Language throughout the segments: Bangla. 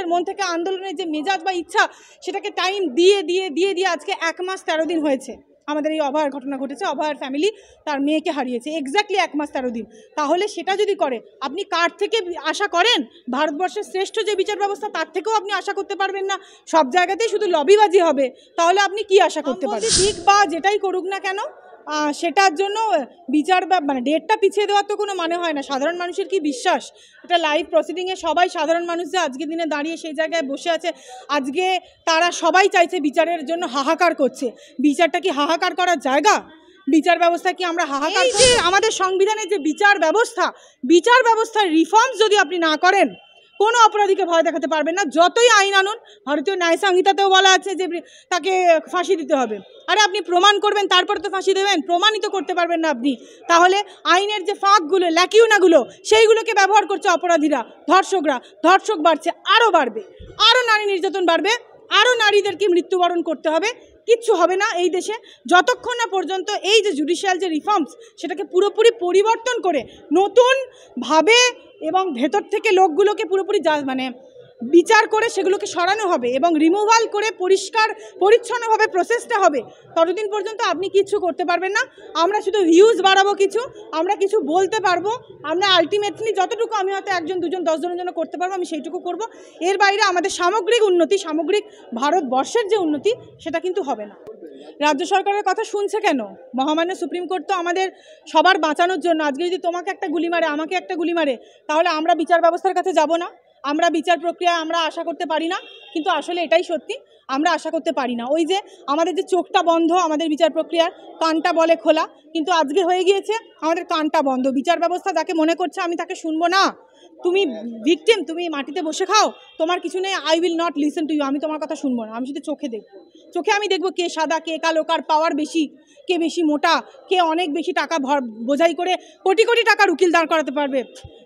মানুষের মন থেকে আন্দোলনের যে মেজাজ বা ইচ্ছা সেটাকে টাইম দিয়ে আজকে 1 মাস 13 দিন হয়েছে আমাদের এই অভয়ার ঘটনা ঘটেছে। অভয়ার ফ্যামিলি তার মেয়েকে হারিয়েছে এক্স্যাক্টলি 1 মাস 13 দিন। তাহলে সেটা যদি করে আপনি কার থেকে আশা করেন? ভারতবর্ষের শ্রেষ্ঠ যে বিচার ব্যবস্থা তার থেকেও আপনি আশা করতে পারবেন না। সব জায়গাতেই শুধু লবিবাজি হবে, তাহলে আপনি কি আশা করতে পারেন? ঠিক বা যেটাই করুক না কেন সেটার জন্য বিচার মানে ডেটটা পিছিয়ে দেওয়ার তো কোনো মানে হয় না। সাধারণ মানুষের কি বিশ্বাস? এটা লাইভ প্রসিডিংয়ে সবাই সাধারণ মানুষ যে আজকের দিনে দাঁড়িয়ে সেই জায়গায় বসে আছে, আজকে তারা সবাই চাইছে বিচারের জন্য হাহাকার করছে। বিচারটা কি হাহাকার করার জায়গা? বিচার ব্যবস্থা কি আমরা হাহাকার? যে আমাদের সংবিধানের যে বিচার ব্যবস্থার রিফর্মস যদি আপনি না করেন কোনো অপরাধীকে ভয় দেখাতে পারবেন না। যতই আইন আনুন, ভারতীয় ন্যায় সংহিতাতেও বলা আছে যে তাকে ফাঁসি দিতে হবে। আরে আপনি প্রমাণ করবেন তারপর তো ফাঁসি দেবেন, প্রমাণিত করতে পারবেন না আপনি। তাহলে আইনের যে ফাঁকগুলো ল্যাকিউনাগুলো সেইগুলোকে ব্যবহার করছে অপরাধীরা, ধর্ষকরা। ধর্ষক বাড়ছে, আরও বাড়বে, আরও নারী নির্যাতন বাড়বে, আরও নারীদেরকে মৃত্যুবরণ করতে হবে। কিচ্ছু হবে না এই দেশে যতক্ষণ না পর্যন্ত এই যে জুডিশিয়াল যে রিফর্মস সেটাকে পুরোপুরি পরিবর্তন করে নতুনভাবে এবং ভেতর থেকে লোকগুলোকে পুরোপুরি মানে বিচার করে সেগুলোকে সরানো হবে এবং রিমুভাল করে পরিষ্কার পরিচ্ছন্নভাবে প্রসেসটা হবে। ততদিন পর্যন্ত আপনি কিচ্ছু করতে পারবেন না। আমরা শুধু ভিউজ বাড়াবো, আমরা কিছু বলতে পারবো। আমরা আলটিমেটলি যতটুকু আমি হয়তো 1 জন 2 জন 10 জনের জন্য করতে পারবো, আমি সেইটুকু করব। এর বাইরে আমাদের সামগ্রিক উন্নতি, সামগ্রিক ভারতবর্ষের যে উন্নতি সেটা কিন্তু হবে না। রাজ্য সরকারের কথা শুনছে কেন? মহামান্য সুপ্রিম কোর্ট তো আমাদের সবার বাঁচানোর জন্য। আজকে যদি তোমাকে একটা গুলি মারে, আমাকে একটা গুলি মারে, তাহলে আমরা বিচার ব্যবস্থার কাছে যাব না? আমরা বিচার প্রক্রিয়া আমরা আশা করতে পারি না? কিন্তু আসলে এটাই সত্যি, আমরা আশা করতে পারি না। ওই যে আমাদের যে চোখটা বন্ধ আমাদের বিচার প্রক্রিয়ার, কানটা বলে খোলা, কিন্তু আজকে হয়ে গিয়েছে আমাদের কানটা বন্ধ। বিচার ব্যবস্থা যাকে মনে করছে আমি তাকে শুনবো না। তুমি ভিকটিম, তুমি মাটিতে বসে খাও, তোমার কিছু নেই, I will not listen to you. আমি তোমার কথা শুনবো না, আমি শুধু চোখে দেখবো। চোখে আমি দেখবো কে সাদা কে কালো, কার পাওয়ার বেশি, কে বেশি মোটা, কে অনেক বেশি টাকা বোঝাই করে কোটি কোটি টাকার উকিল দাঁড় করাতে পারবে।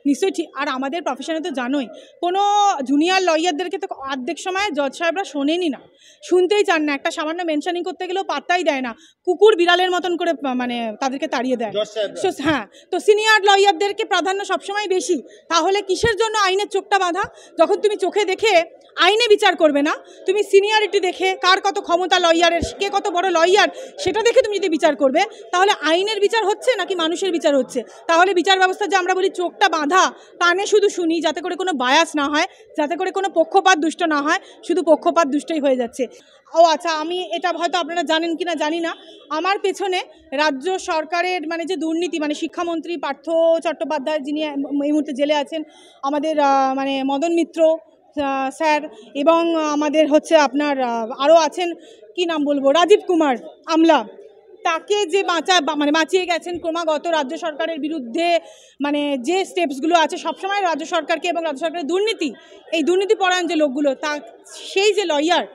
নিশ্চয়ই ঠিক। আর আমাদের প্রফেশনে তো জানোই, কোনো জুনিয়র লয়ারদেরকে তো অর্ধেক সময় জজ সাহেবরা শোনেনই না, শুনতেই চান না। একটা সামান্য মেনশনিং করতে গেলেও পাত্তাই দেয় না, কুকুর বিড়ালের মতন করে মানে তাদেরকে তাড়িয়ে দেয়। হ্যাঁ, তো সিনিয়র লয়ারদেরকে প্রাধান্য সবসময় বেশি। তাহলে কিসের জন্য আইনের চোখটা বাঁধা? যখন তুমি চোখে দেখে আইনে বিচার করবে না, তুমি সিনিয়রিটি দেখে কার কত ক্ষমতা লয়ারের, কে কত বড় লয়ার সেটা দেখে তুমি যদি বিচার করবে, তাহলে আইনের বিচার হচ্ছে নাকি মানুষের বিচার হচ্ছে? তাহলে বিচার ব্যবস্থা যে আমরা বলি চোখটা বাঁধা, কানে শুধু শুনি, যাতে করে কোনো বায়াস না হয়, যাতে করে কোনো পক্ষপাত দুষ্ট না হয়, শুধু পক্ষপাত দুষ্টই হয়ে যাচ্ছে। ও আচ্ছা, আমি এটা হয়তো আপনারা জানেন কি না জানি না, আমার পেছনে রাজ্য সরকারের মানে যে দুর্নীতি, মানে শিক্ষামন্ত্রী পার্থ চট্টোপাধ্যায় যিনি এই মুহূর্তে জেলে আছেন, আমাদের মানে মদন মিত্র স্যার, এবং আমাদের হচ্ছে আপনার আরও আছেন, কি নাম বলবো, রাজীব কুমার আমলা, তাকে যে বাঁচিয়ে গেছেন ক্রমাগত রাজ্য সরকারের বিরুদ্ধে, মানে যে স্টেপসগুলো আছে সবসময় রাজ্য সরকারকে এবং রাজ্য সরকারের দুর্নীতি, এই দুর্নীতিপরায়ণ যে লোকগুলো, সেই যে লয়ার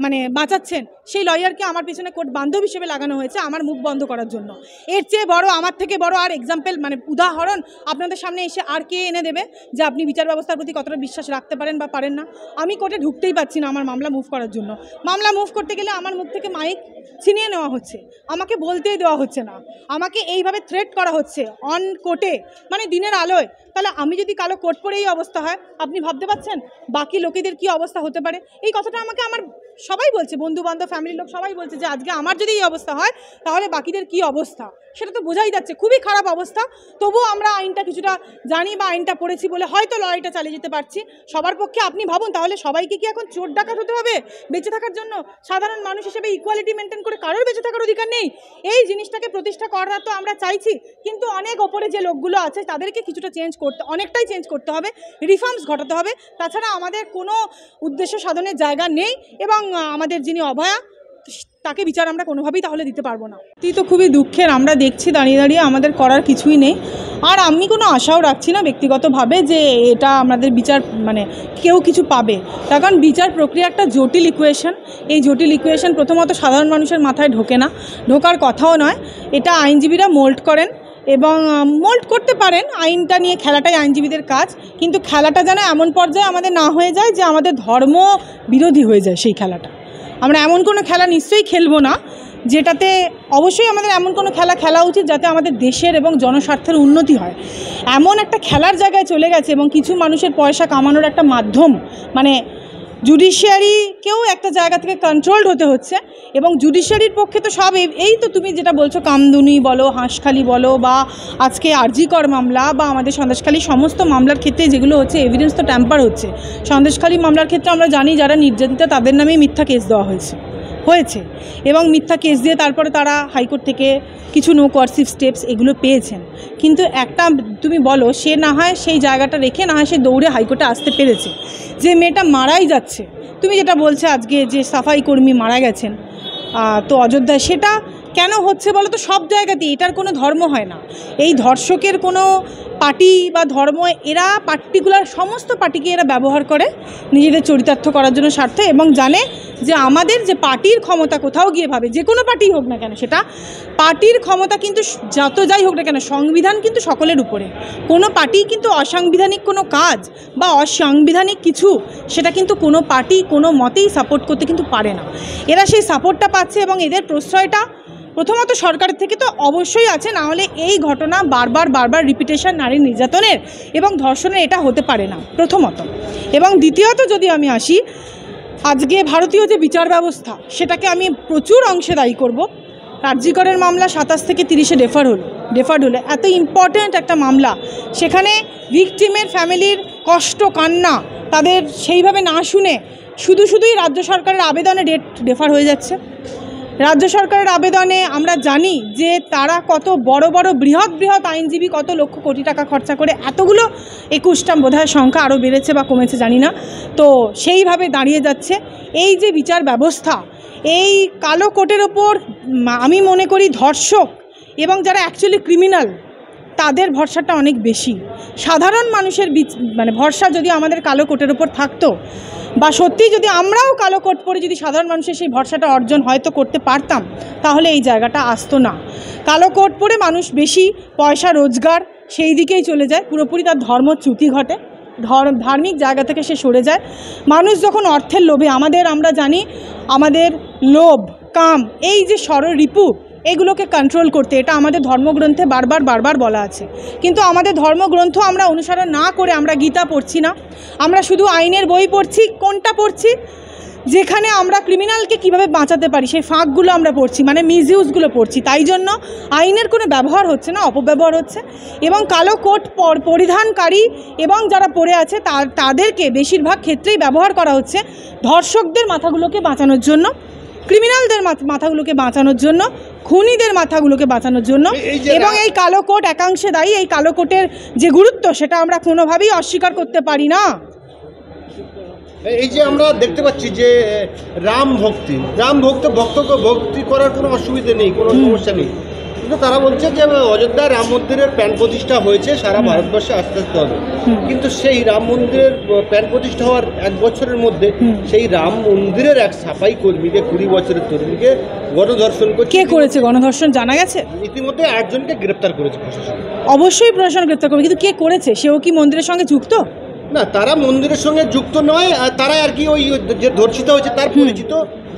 মানে বাঁচাচ্ছেন, সেই লয়ারকে আমার পিছনে কোর্ট বান্ধব হিসেবে লাগানো হয়েছে আমার মুখ বন্ধ করার জন্য। এর চেয়ে বড়, আমার থেকে বড় আর এক্সাম্পল মানে উদাহরণ আপনাদের সামনে এসে আর কে এনে দেবে যে আপনি বিচার ব্যবস্থার প্রতি কতটা বিশ্বাস রাখতে পারেন বা পারেন না? আমি কোর্টে ঢুকতেই পারছি না আমার মামলা মুভ করার জন্য। মামলা মুভ করতে গেলে আমার মুখ থেকে মাইক ছিনিয়ে নেওয়া হচ্ছে, আমাকে বলতেই দেওয়া হচ্ছে না, আমাকে এইভাবে থ্রেট করা হচ্ছে অন কোর্টে, মানে দিনের আলোয়। তাহলে আমি যদি কালো কোর্ট পরে এই অবস্থা হয়, আপনি ভাবতে পারছেন বাকি লোকেদের কি অবস্থা হতে পারে? এই কথাটা আমাকে আমার সবাই বলছে, বন্ধু বান্ধব ফ্যামিলির লোক সবাই বলছে যে আজকে আমার যদি এই অবস্থা হয় তাহলে বাকিদের কি অবস্থা, সেটা তো বোঝাই যাচ্ছে, খুবই খারাপ অবস্থা। তবুও আমরা আইনটা কিছুটা জানি বা আইনটা পড়েছি বলে হয়তো লড়াইটা চালিয়ে যেতে পারছি। সবার পক্ষে আপনি ভাবুন, তাহলে সবাইকে কি এখন চোর ডাকাত হতে হবে বেঁচে থাকার জন্য? সাধারণ মানুষ হিসেবে ইকুয়ালিটি মেনটেন করে কারোর বেঁচে থাকার অধিকার নেই? এই জিনিসটাকে প্রতিষ্ঠা করা তো আমরা চাইছি, কিন্তু অনেক ওপরে যে লোকগুলো আছে তাদেরকে কিছুটা অনেকটাই চেঞ্জ করতে হবে, রিফর্মস ঘটাতে হবে। তাছাড়া আমাদের কোনো উদ্দেশ্য সাধনের জায়গা নেই, এবং আমাদের যিনি অভয়া, তাকে বিচার আমরা কোনোভাবেই তাহলে দিতে পারবো না। তো খুবই দুঃখের, আমরা দেখছি দাঁড়িয়ে দাঁড়িয়ে আমাদের করার কিছুই নেই। আর আমি কোনো আশাও রাখছি না ব্যক্তিগতভাবে যে এটা আমাদের বিচার মানে কেউ কিছু পাবে, তার কারণ বিচার প্রক্রিয়া একটা জটিল ইকুয়েশন। এই জটিল ইকুয়েশন প্রথমত সাধারণ মানুষের মাথায় ঢোকে না, ঢোকার কথাও নয়। এটা আইনজীবীরা মোল্ড করেন এবং মোল্ড করতে পারেন, আইনটা নিয়ে খেলাটাই আইনজীবীদের কাজ, কিন্তু খেলাটা যেন এমন পর্যায়ে আমাদের না হয়ে যায় যে আমাদের ধর্ম বিরোধী হয়ে যায় সেই খেলাটা। আমরা এমন কোনো খেলা নিশ্চয়ই খেলবো না যেটাতে অবশ্যই আমাদের এমন কোনো খেলা খেলা উচিত যাতে আমাদের দেশের এবং জনস্বার্থের উন্নতি হয়। এমন একটা খেলার জায়গায় চলে গেছে এবং কিছু মানুষের পয়সা কামানোর একটা মাধ্যম, মানে জুডিশিয়ারিকেও একটা জায়গা থেকে কন্ট্রোলড হতে হচ্ছে। এবং জুডিশিয়ারির পক্ষে তো সব এই তো তুমি যেটা বলছো কামদুনি বলো, হাঁসখালি বলো, বা আজকে আরজিকর মামলা বা আমাদের সন্দেশখালী সমস্ত মামলার ক্ষেত্রে যেগুলো হচ্ছে এভিডেন্স তো ট্যাম্পার হচ্ছে। সন্দেশখালী মামলার ক্ষেত্রে আমরা জানি যারা নির্যাতিতা তাদের নামেই মিথ্যা কেস দেওয়া হয়েছে এবং মিথ্যা কেস দিয়ে তারপরে তারা হাইকোর্ট থেকে কিছু নো কোয়ার্সিভ স্টেপস এগুলো পেয়েছেন। কিন্তু একটা তুমি বলো, সে না হয় সেই জায়গাটা রেখে না হয় সে দৌড়ে হাইকোর্টে আসতে পেরেছে। যে মেয়েটা মারাই যাচ্ছে, তুমি যেটা বলছে আজকে যে সাফাই কর্মী মারা গেছেন তো অযোধ্যায়, সেটা কেন হচ্ছে বলো তো? সব জায়গাতেই এটার কোনো ধর্ম হয় না। এই ধর্ষকের কোনো পার্টি বা ধর্ম, এরা পার্টিকুলার সমস্ত পার্টিকে এরা ব্যবহার করে নিজেদের চরিতার্থ করার জন্য স্বার্থে, এবং জানে যে আমাদের যে পার্টির ক্ষমতা কোথাও গিয়ে ভাবে, যে কোনো পার্টি হোক না কেন, সেটা পার্টির ক্ষমতা কিন্তু যত যাই হোক না কেন, সংবিধান কিন্তু সকলের উপরে। কোনো পার্টি কিন্তু অসাংবিধানিক কোনো কাজ বা অসাংবিধানিক কিছু সেটা কিন্তু কোনো পার্টি কোনো মতেই সাপোর্ট করতে কিন্তু পারে না। এরা সেই সাপোর্টটা পাচ্ছে এবং এদের প্রশ্রয়টা প্রথমত সরকারের থেকে তো অবশ্যই আছে, না হলে এই ঘটনা বারবার রিপিটেশন নারীর নির্যাতনের এবং ধর্ষণের এটা হতে পারে না প্রথমত। এবং দ্বিতীয়ত যদি আমি আসি, আজকে ভারতীয় যে বিচার ব্যবস্থা সেটাকে আমি প্রচুর অংশে দায়ী করব। আরজিকরের মামলা 27 থেকে 30-এ ডেফার্ড হলো। এত ইম্পর্ট্যান্ট একটা মামলা, সেখানে ভিকটিমের ফ্যামিলির কষ্ট কান্না তাদের সেইভাবে না শুনে শুধুই রাজ্য সরকারের আবেদনে ডেট ডেফার হয়ে যাচ্ছে। রাজ্য সরকারের আবেদনে আমরা জানি যে তারা কত বড় বৃহৎ আইনজীবী কত লক্ষ কোটি টাকা খরচা করে এতগুলো 21টা বোধহয় সংখ্যা আরও বেড়েছে বা কমেছে জানি না, তো সেইভাবে দাঁড়িয়ে যাচ্ছে। এই যে বিচার ব্যবস্থা, এই কালো কোটের ওপর আমি মনে করি ধর্ষক এবং যারা অ্যাকচুয়ালি ক্রিমিনাল তাদের ভরসাটা অনেক বেশি। সাধারণ মানুষের মানে ভরসা যদি আমাদের কালো কোটের ওপর থাকতো, বা সত্যি যদি আমরাও কালো কোট পরে যদি সাধারণ মানুষের সেই ভরসাটা অর্জন হয়তো করতে পারতাম, তাহলে এই জায়গাটা আসতো না। কালো কোট পরে মানুষ বেশি পয়সা রোজগার সেই দিকেই চলে যায়, পুরোপুরি তার ধর্মচ্যুতি ঘটে, ধার্মিক জায়গা থেকে সে সরে যায়। মানুষ যখন অর্থের লোভে, আমরা জানি আমাদের লোভ কাম এই যে ষড়রিপু এগুলোকে কন্ট্রোল করতে, এটা আমাদের ধর্মগ্রন্থে বারবার বলা আছে। কিন্তু আমাদের ধর্মগ্রন্থ আমরা অনুসরণ না করে আমরা গীতা পড়ছি না, আমরা শুধু আইনের বই পড়ছি। কোনটা পড়ছি? যেখানে আমরা ক্রিমিনালকে কিভাবে বাঁচাতে পারি সেই ফাঁকগুলো আমরা পড়ছি, মানে মিসইউজগুলো পড়ছি। তাই জন্য আইনের কোনো ব্যবহার হচ্ছে না, অপব্যবহার হচ্ছে। এবং কালো কোট পরিধানকারী এবং যারা পড়ে আছে তাদেরকে বেশিরভাগ ক্ষেত্রেই ব্যবহার করা হচ্ছে ধর্ষকদের মাথাগুলোকে বাঁচানোর জন্য, ক্রিমিনালদের মাথাগুলোকে বাঁচানোর জন্য, খুনিদের মাথাগুলোকে বাঁচানোর জন্য। এবং এই কালো কোট একাংশে দায়ী। এই কালো কোটের যে গুরুত্ব সেটা আমরা কোনোভাবেই অস্বীকার করতে পারি না। এই যে আমরা দেখতে পাচ্ছি যে রাম ভক্তি করার কোনো অসুবিধা নেই, কোনো সমস্যা নেই, কিন্তু তারা বলছে যে অযোধ্যায় রাম মন্দিরের প্যান প্রতিষ্ঠা হয়েছে, সারা ভারতবর্ষে আস্তে আস্তে হবে। কিন্তু সেই রাম মন্দিরের প্যান প্রতিষ্ঠা হওয়ার 1 বছরের মধ্যে সেই রাম মন্দিরের এক সাফাই কর্মীকে 20 বছরের তরুণীকে গণধর্ষণ করছে। কে করেছে গণধর্ষণ জানা গেছে? ইতিমধ্যে 8 জনকে গ্রেপ্তার করেছে প্রশাসন। অবশ্যই প্রশাসন গ্রেপ্তার করবে, কিন্তু কে করেছে? সেও কি মন্দিরের সঙ্গে যুক্ত? না, তারা মন্দিরের সঙ্গে যুক্ত নয়, তারা আর কি ওই যে ধর্ষিত হয়েছে তার পরিচিত,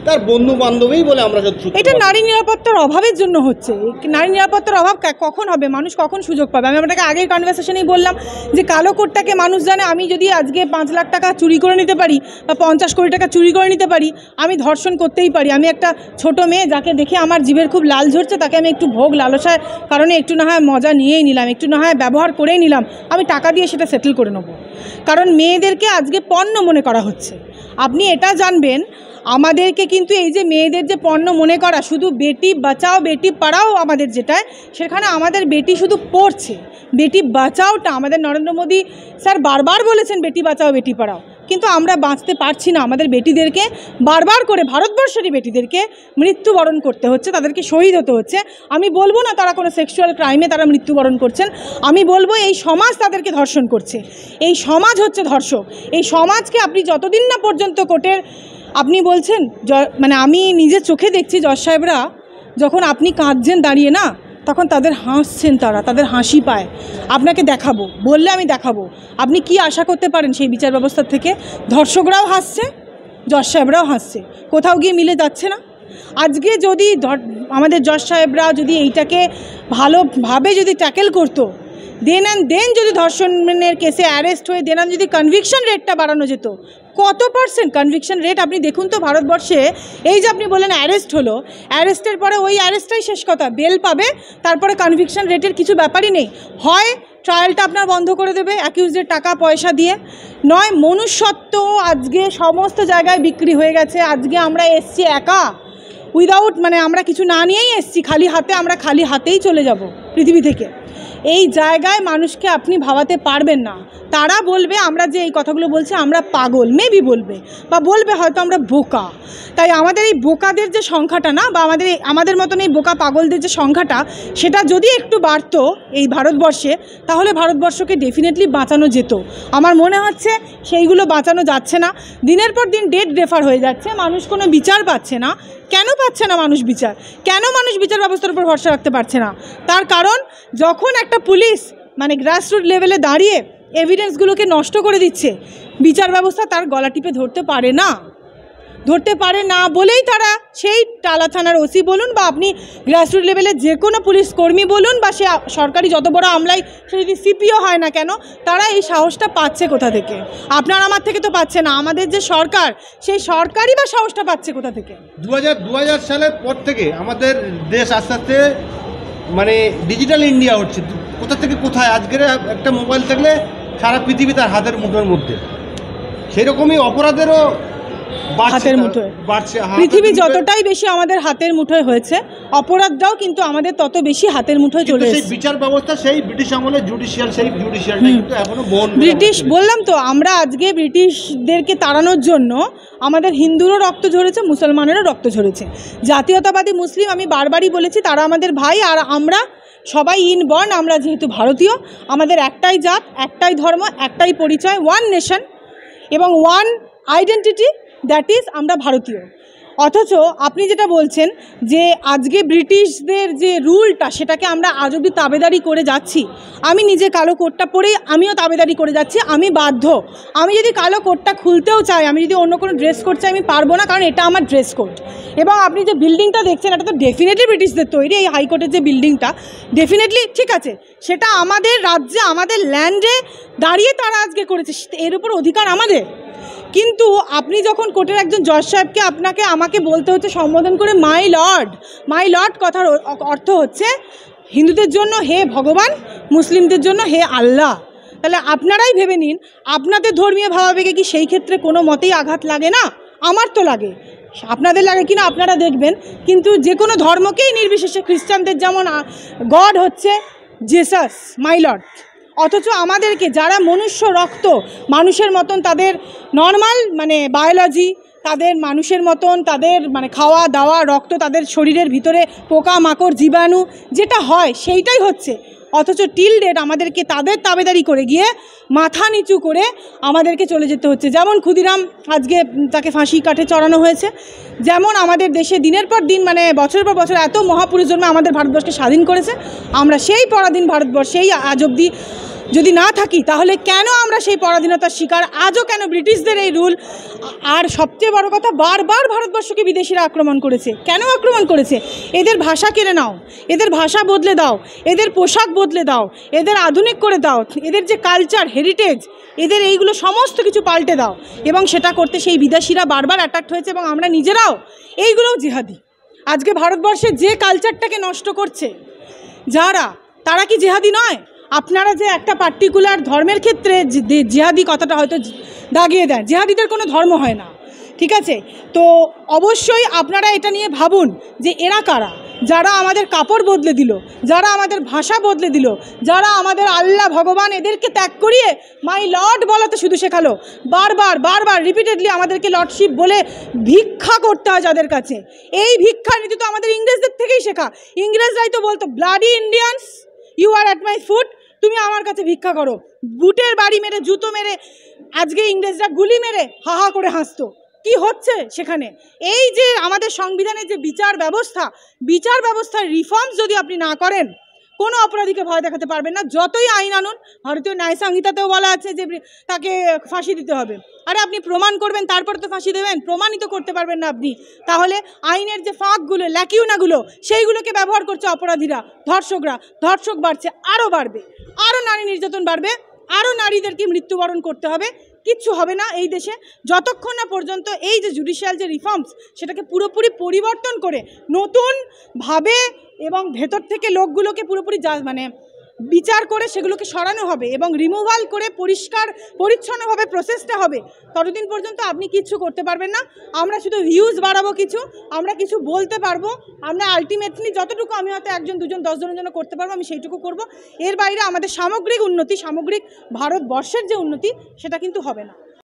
তার বন্ধু বান্ধবী বলে আমরা। এটা নারী নিরাপত্তার অভাবের জন্য হচ্ছে। নারী নিরাপত্তার অভাব কখন হবে? মানুষ কখন সুযোগ পাবে? আমি আপনাকে আগের কনভারসেশনেই বললাম যে কালো কোটটাকে মানুষ জানে, আমি যদি আজকে 5 লাখ টাকা চুরি করে নিতে পারি বা 50 কোটি টাকা চুরি করে নিতে পারি, আমি ধর্ষণ করতেই পারি। আমি একটা ছোট মেয়ে যাকে দেখে আমার জিভের খুব লাল ঝরছে, তাকে আমি একটু ভোগ লালসার কারণে একটু না হয় মজা নিয়েই নিলাম, একটু না হয় ব্যবহার করেই নিলাম, আমি টাকা দিয়ে সেটা সেটেল করে নেব। কারণ মেয়েদেরকে আজকে পণ্য মনে করা হচ্ছে। আপনি এটা জানবেন, আমাদেরকে কিন্তু এই যে মেয়েদের যে পণ্য মনে করা, শুধু বেটি বাঁচাও বেটি পড়াও আমাদের যেটায়, সেখানে আমাদের বেটি শুধু পড়ছে। বেটি বাঁচাওটা আমাদের নরেন্দ্র মোদী স্যার বারবার বলেছেন বেটি বাঁচাও বেটি পড়াও, কিন্তু আমরা বাঁচতে পারছি না। আমাদের বেটিদেরকে বারবার করে, ভারতবর্ষেরই বেটিদেরকে মৃত্যুবরণ করতে হচ্ছে, তাদেরকে শহীদ হতে হচ্ছে। আমি বলবো না তারা কোনো সেক্সুয়াল ক্রাইমে তারা মৃত্যুবরণ করছেন, আমি বলবো এই সমাজ তাদেরকে ধর্ষণ করছে। এই সমাজ হচ্ছে ধর্ষক। এই সমাজকে আপনি যতদিন না পর্যন্ত কোর্টের, আপনি বলছেন মানে আমি নিজের চোখে দেখছি জজ সাহেবরা যখন আপনি কাঁদছেন দাঁড়িয়ে না, তখন তাদের হাসছেন, তাদের হাসি পায়। আপনাকে দেখাবো বললে আমি দেখাবো। আপনি কি আশা করতে পারেন সেই বিচার ব্যবস্থার থেকে? ধর্ষকরাও হাসছে, জজ সাহেবরাও হাসছে, কোথাও গিয়ে মিলে যাচ্ছে না। আজকে যদি আমাদের জজ সাহেবরা যদি এইটাকে ভালোভাবে যদি ট্যাকেল করতো, দেন অ্যান্ড দেন যদি ধর্ষণের কেসে অ্যারেস্ট হয়ে দেন যদি কনভিকশন রেটটা বাড়ানো যেত, কত পার্সেন্ট কনভিকশন রেট আপনি দেখুন তো ভারতবর্ষে। এই যে আপনি বলেন অ্যারেস্ট হলো, অ্যারেস্টের পরে ওই অ্যারেস্টটাই শেষ কথা, বেল পাবে, তারপরে কনভিকশন রেটের কিছু ব্যাপারই নেই। হয় ট্রায়ালটা আপনার বন্ধ করে দেবে অ্যাকিউজদের টাকা পয়সা দিয়ে, নয় মনুষ্যত্ব আজকে সমস্ত জায়গায় বিক্রি হয়ে গেছে। আজকে আমরা এসছি একা, উইদাউট মানে আমরা কিছু না নিয়েই এসছি, খালি হাতে, আমরা খালি হাতেই চলে যাব পৃথিবী থেকে। এই জায়গায় মানুষকে আপনি ভাবাতে পারবেন না। তারা বলবে আমরা যে এই কথাগুলো বলছি আমরা পাগল, মেবি বলবে, বা বলবে হয়তো আমরা বোকা। তাই আমাদের এই বোকাদের যে সংখ্যাটা না, বা আমাদের মতন এই বোকা পাগলদের যে সংখ্যাটা, সেটা যদি একটু বাড়তো এই ভারতবর্ষে, তাহলে ভারতবর্ষকে ডেফিনেটলি বাঁচানো যেত। আমার মনে হচ্ছে সেইগুলো বাঁচানো যাচ্ছে না। দিনের পর দিন ডেট রেফার হয়ে যাচ্ছে, মানুষ কোনো বিচার পাচ্ছে না। কেন পাচ্ছে না মানুষ বিচার? কেন মানুষ বিচার ব্যবস্থার উপর ভরসা রাখতে পারছে না? তার কারণ যখন একটা পুলিশ মানে গ্রাসরুট লেভেলে দাঁড়িয়ে এভিডেন্সগুলোকে নষ্ট করে দিচ্ছে, বিচার ব্যবস্থা তার গলা টিপে ধরতে পারে না বলেই তারা সেই টালা থানার ওসি বলুন, বা আপনি গ্রাসরুট লেভেলের যে কোনো পুলিশ কর্মী বলুন, বা সে সরকারি যত বড় আমলাই, সে যদি সিপিও হয় না কেন, তারা এই সাহসটা পাচ্ছে কোথা থেকে? আপনার আমার থেকে তো পাচ্ছে না, আমাদের যে সরকার, সেই সরকারই বা সাহসটা পাচ্ছে কোথা থেকে? 2000 সালের পর থেকে আমাদের দেশ আস্তে আস্তে মানে ডিজিটাল ইন্ডিয়া হচ্ছে। কোথা থেকে কোথায় আজকের একটা মোবাইল থাকলে সারা পৃথিবী তার হাতের মুঠোর মধ্যে। সেরকমই অপরাধেরও হাতের মুঠোয় বাড়ছে। পৃথিবী যতটাই বেশি আমাদের হাতের মুঠোয় হয়েছে, অপরাধটাও কিন্তু আমাদের তত বেশি হাতের মুঠোয় চলে এসেছে। সেই বিচার ব্যবস্থা সেই ব্রিটিশ আমলে জুডিশিয়ালটা কিন্তু এখনো ব্রিটিশ, বললাম তো, আমরা আজকে ব্রিটিশদেরকে তাড়ানোর জন্য আমাদের হিন্দুরও রক্ত ঝরেছে, মুসলমানেরও রক্ত ঝরেছে। জাতীয়তাবাদী মুসলিম আমি বারবারই বলেছি, তারা আমাদের ভাই, আর আমরা সবাই ইনবর্ন। আমরা যেহেতু ভারতীয়, আমাদের একটাই জাত, একটাই ধর্ম, একটাই পরিচয়, ওয়ান নেশন এবং ওয়ান আইডেন্টিটি, দ্যাট ইজ আমরা ভারতীয়। অথচ আপনি যেটা বলছেন যে আজকে ব্রিটিশদের যে রুলটা, সেটাকে আমরা আজ অবধি তাবেদারি করে যাচ্ছি। আমি নিজে কালো কোটটা পরেই আমিও তাবেদারি করে যাচ্ছি, আমি বাধ্য। আমি যদি কালো কোটটা খুলতেও চাই, আমি যদি অন্য কোনো ড্রেস কোড চাই, আমি পারবো না, কারণ এটা আমার ড্রেস কোড। এবং আপনি যে বিল্ডিংটা দেখছেন, এটা তো ডেফিনেটলি ব্রিটিশদের তৈরি। এই হাইকোর্টের যে বিল্ডিংটা, ডেফিনেটলি ঠিক আছে, সেটা আমাদের রাজ্যে, আমাদের ল্যান্ডে দাঁড়িয়ে তারা আজকে করেছে, এর উপর অধিকার আমাদের। কিন্তু আপনি যখন কোর্টের একজন জজ সাহেবকে আমাকে বলতে হচ্ছে সম্বোধন করে মাই লর্ড, কথার অর্থ হচ্ছে হিন্দুদের জন্য হে ভগবান, মুসলিমদের জন্য হে আল্লাহ। তাহলে আপনারাই ভেবে নিন, আপনাদের ধর্মীয় ভাবাবেগে কি সেই ক্ষেত্রে কোনো মতেই আঘাত লাগে না? আমার তো লাগে, আপনাদের লাগে কিনা আপনারা দেখবেন। কিন্তু যে কোনো ধর্মকেই নির্বিশেষে, খ্রিস্টানদের যেমন গড হচ্ছে জেসাস, মাই লর্ড, অথচ আমাদেরকে যারা মনুষ্য রক্ত, মানুষের মতন তাদের নর্মাল মানে বায়োলজি, তাদের মানুষের মতন তাদের মানে খাওয়া দাওয়া, রক্ত, তাদের শরীরের ভিতরে পোকা মাকড় জীবাণু যেটা হয় সেইটাই হচ্ছে, অথচ টিল ডেট আমাদেরকে তাদের তাবেদারি করে গিয়ে মাথা নিচু করে আমাদেরকে চলে যেতে হচ্ছে। যেমন ক্ষুদিরাম আজকে তাকে ফাঁসি কাঠে চড়ানো হয়েছে, যেমন আমাদের দেশে দিনের পর দিন মানে বছরের পর বছর এত মহাপুরুষ জন্মে আমাদের ভারতবর্ষকে স্বাধীন করেছে, আমরা সেই পরাধীন ভারতবর্ষেই আজ অবধি যদি না থাকি, তাহলে কেন আমরা সেই পরাধীনতার শিকার? আজও কেন ব্রিটিশদের এই রুল? আর সবচেয়ে বড় কথা, বারবার ভারতবর্ষকে বিদেশিরা আক্রমণ করেছে। কেন আক্রমণ করেছে? এদের ভাষা কেড়ে নাও, এদের ভাষা বদলে দাও, এদের পোশাক বদলে দাও, এদের আধুনিক করে দাও, এদের যে কালচার হেরিটেজ, এদের এইগুলো সমস্ত কিছু পাল্টে দাও। এবং সেটা করতে সেই বিদেশিরা বারবার অ্যাট্যাক্ট হয়েছে, এবং আমরা নিজেরাও এইগুলোও জিহাদি। আজকে ভারতবর্ষে যে কালচারটাকে নষ্ট করছে তারা কি জিহাদি নয়? আপনারা যে একটা পার্টিকুলার ধর্মের ক্ষেত্রে জিহাদি কথাটা হয়তো দাগিয়ে দেন, জিহাদিদের কোনো ধর্ম হয় না, ঠিক আছে? তো অবশ্যই আপনারা এটা নিয়ে ভাবুন যে এরা কারা, যারা আমাদের কাপড় বদলে দিল, যারা আমাদের ভাষা বদলে দিল, যারা আমাদের আল্লাহ ভগবান এদেরকে ত্যাগ করিয়ে মাই লর্ড বলাতে শুধু শেখালো। বারবার রিপিটেডলি আমাদেরকে লর্ডশিপ বলে ভিক্ষা করতে হয় যাদের কাছে। এই ভিক্ষার নীতি তো আমাদের ইংরেজদের থেকেই শেখা। ইংরেজরাই তো বলতো bloody Indians, you are at my foot, তুমি আমার কাছে ভিক্ষা করো। বুটের বাড়ি মেরে, জুতো মেরে, আজকে ইংরেজরা গুলি মেরে হাহা করে হাসতো। কি হচ্ছে সেখানে? এই যে আমাদের সংবিধানের যে বিচার ব্যবস্থার রিফর্মস যদি আপনি না করেন, কোনো অপরাধীকে ভয় দেখাতে পারবেন না। যতই আইন আনুন, ভারতীয় ন্যায় সংহিতাতেও বলা আছে যে তাকে ফাঁসি দিতে হবে। আরে আপনি প্রমাণ করবেন তারপর তো ফাঁসি দেবেন, প্রমাণিত করতে পারবেন না আপনি, তাহলে আইনের যে ফাঁকগুলো, ল্যাকিউনাগুলো, সেইগুলোকে ব্যবহার করছে অপরাধীরা, ধর্ষকরা। ধর্ষক বাড়ছে, আরও বাড়বে, আরও নারী নির্যাতন বাড়বে, আরও নারীদেরকে মৃত্যুবরণ করতে হবে। কিচ্ছু হবে না এই দেশে যতক্ষণ না পর্যন্ত এই যে জুডিশিয়াল যে রিফর্মস, সেটাকে পুরোপুরি পরিবর্তন করে নতুনভাবে এবং ভেতর থেকে লোকগুলোকে পুরোপুরি মানে বিচার করে সেগুলোকে সরানো হবে এবং রিমুভাল করে পরিষ্কার পরিচ্ছন্নভাবে প্রসেসটা হবে। ততদিন পর্যন্ত আপনি কিচ্ছু করতে পারবেন না। আমরা শুধু ভিউজ বাড়াবো, আমরা কিছু বলতে পারবো, আমরা আলটিমেটলি যতটুকু, আমি হয়তো 1 2 10 জনের জন্য করতে পারবো, আমি সেইটুকু করব। এর বাইরে আমাদের সামগ্রিক উন্নতি, সামগ্রিক ভারতবর্ষের যে উন্নতি, সেটা কিন্তু হবে না।